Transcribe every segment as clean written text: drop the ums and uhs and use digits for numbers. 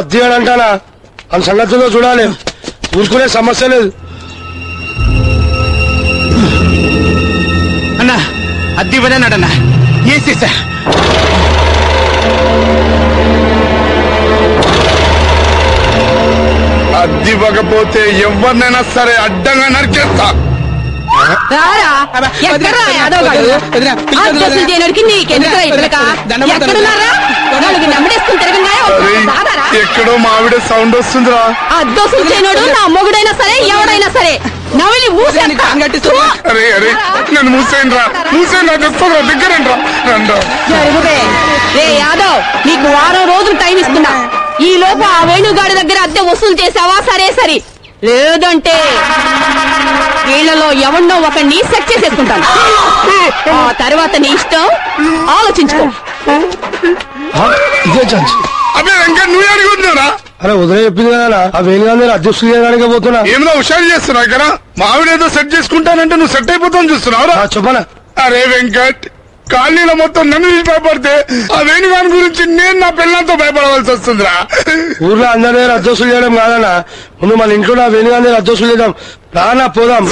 అద్దెంటానా అని సంగతిలో చూడాలి. ఊరుకునే సమస్య లేదు అన్నా. అద్దె ఇవ్వదన్నాడన్నా. ఏసేసా అద్దివ్వకపోతే ఎవరినైనా సరే అడ్డంగా నరికేస్తా. ఎక్కడో మావిడ సౌండ్ వస్తుందిరా. అద్దోసులు చేయనోడు నా మొగుడైనా సరే ఎవడైనా సరే నవలి అరే అరే నన్ను మూసేయండి రా, మూసేయండి రా, తెస్తారా దగ్గరండి రా. రే యాదవ్, నీకు వారం రోజులు టైం ఇస్తున్నా. ఈ లోపు ఆ వేణుగాడి దగ్గర అద్దె వసూలు చేసావా సరే సరే, లేదంటే వీళ్ళలో ఎవరినో ఒకరిని సెట్ చేసేసుకుంటాను. ఆ తర్వాత నీ ఇష్టం, ఆలోచించుకో. ఇదే ఛాన్స్. అబ్బే వెంకట నువ్వు అడుగుతున్నారా? అరే వదిలే చెప్పింది కదా, ఆ వేణుగాంధీ అధ్యక్షులు చేయడానికి పోతున్నా. ఏమో హుషారు చేస్తున్నావు ఇక్కడ. మావిడేదో సెట్ చేసుకుంటానంటే నువ్వు సెట్ అయిపోతావు చూస్తున్నావురా. చెప్పనా? అరే వెంకట్, కాలనీలో మొత్తం నన్ను భయపడితే ఆ వేణుగాని గురించి నేను నా పిల్లలతో భయపడవలసి వస్తుందిరా. ఊర్లో అందరి దగ్గర అధ్యక్షులు చేయడం కాదన్నా, ముందు మన ఇంట్లో నా వేణుగాంధీ అధ్యక్షులు చేద్దాం. రానా పోదాం.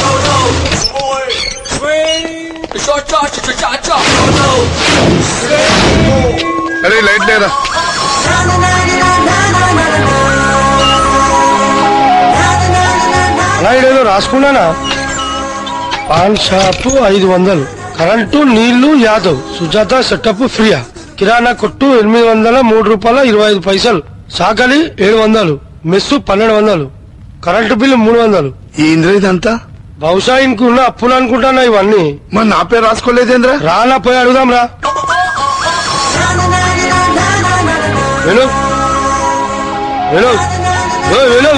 అరే లైట్ లేరా. అలా ఏదో రాసుకున్నానా. పాన్ షాపు 500, కరెంటు నీళ్లు యాదవ్, సుజాత సెటప్ ఫ్రీయా, కిరాణా కొట్టు 803 రూపాయల 25 పైసలు, సాకలి 700, మెస్సు 1200, కరెంటు బిల్లు 300. ఏంద్ర ఇదంతా? బహుశా ఇంకున్న అప్పులు అనుకుంటానా ఇవన్నీ. మరి నా పేరు రాసుకోలేదేంద్రా? రానా పోయి అడుగుదాం రా. వెళ్ళు వెళ్ళు వెళ్ళు.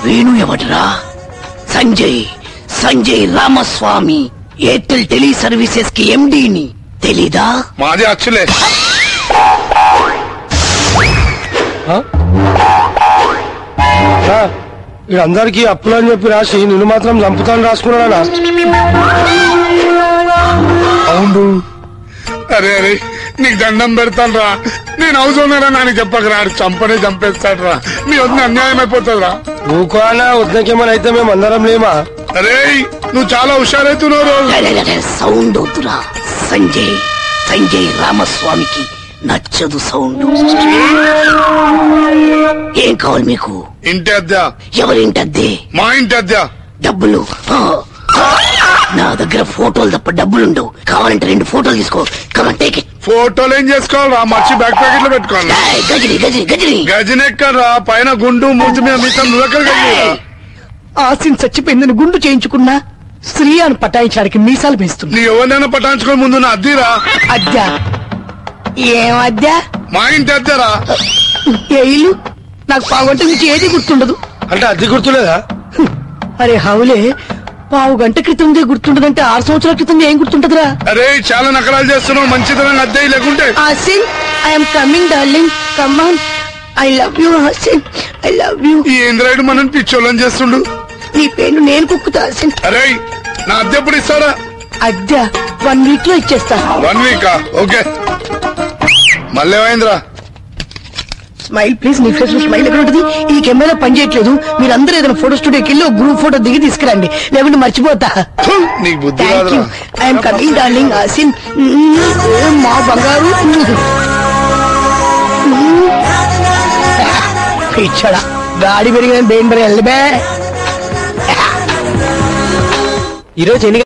వేణు ఎవడరా? Sanjay, Sanjay Ramaswamy, Airtel tele services కి ఎండీని. తెలీదా? మాది అచ్చులే. వీళ్ళందరికీ అప్పులు అని చెప్పి రాసి నిన్ను మాత్రం చంపుతాను రాసుకున్నాడా? అవును. అరే అరే నీకు దండం పెడతాను రా. నేను హౌస్ ఓనరా నాకు చెప్పకరా. చంపనే చంపేస్తాడు రా. మీ వద్ద అన్యాయం అయిపోతుంది రా. ఊకోనా వద్దకేమని అయితే మేము అందరం లేమా? అరే నువ్వు చాలా హుషారైతున్నావు. సౌండ్ వద్దురా. సంజయ్, సంజయ్ రామస్వామికి నచ్చదు సౌండ్. ఏం కావాలి మీకు? ఇంటి అద్దె. ఎవరింటి అద్దె? మా ఇంటి అద్దె. డబ్బులు నా దగ్గర ఫోటోలు తప్ప డబ్బులుండవు. కావాలంటే 2 ఫోటోలు తీసుకో. Come on take it. ఫోటోలు ఏం చేసుకోవాలరా? మర్చి బ్యాక్ ప్యాకెట్ లో పెట్టుకోవాలి. గజని గజని గజని గజని ఎక్కడరా? పైన గుండు మూతి మీద మీసం నువ్వెక్కడ? ఆసిన్ చచ్చిపోయిందని గుండు చేయించుకున్నా స్త్రీ అని పటాయించడానికి మీసాలు పెంచుతుంది. నీ ఎవరినైనా పటాయించుకొని ముందు నా అద్దెరా. అద్దె? ఏం అద్దె? మా ఇంటి అద్దెరా. ఏ ఇల్లు? నాకు పావుగంట నుంచి ఏది గుర్తుండదు. అంటే అద్దె గుర్తులేదా? అరే హౌలే, పావుగంట క్రితందే గుర్తుండదంటే 6 సంవత్సరాల క్రితం ఏం గుర్తుంటదిరా? అరే చాలా నకరాలు చేస్తున్నావు. మంచిదనం అద్దె లేకుంటే. Asin, I'm coming darling, come on. I love you Asin, I love you. ఈ ఏంద్రాయుడు మనం పిచ్చోళ్ళని చేస్తుండు. నీ పేరు నేను కుక్కుతా ఆసిన్. అరే నా అద్దె ఎప్పుడు ఇస్తాడా? అద్దె 1 వీక్ లో ఇచ్చేస్తా. 1 వీకా? ఓకే. మళ్ళీ ఏమైందిరా? Smile please. నీ ఫేస్ లో స్మైల్ ఎక్కడ ఉంటుంది? ఈ కెమెరా పని చేయట్లేదు. మీరందరూ ఏదైనా ఫోటో స్టూడియోకి వెళ్ళి గ్రూప్ ఫోటో దిగి తీసుకురండి, లేకుంటే మర్చిపోతా. నీకు బుద్ధి thank you. I'm coming darling Asin. మా బంగారు పిచ్చడా. గాడి పెరిగిన దేని బరే వెళ్ళబే. ఈరోజు ఎన్ని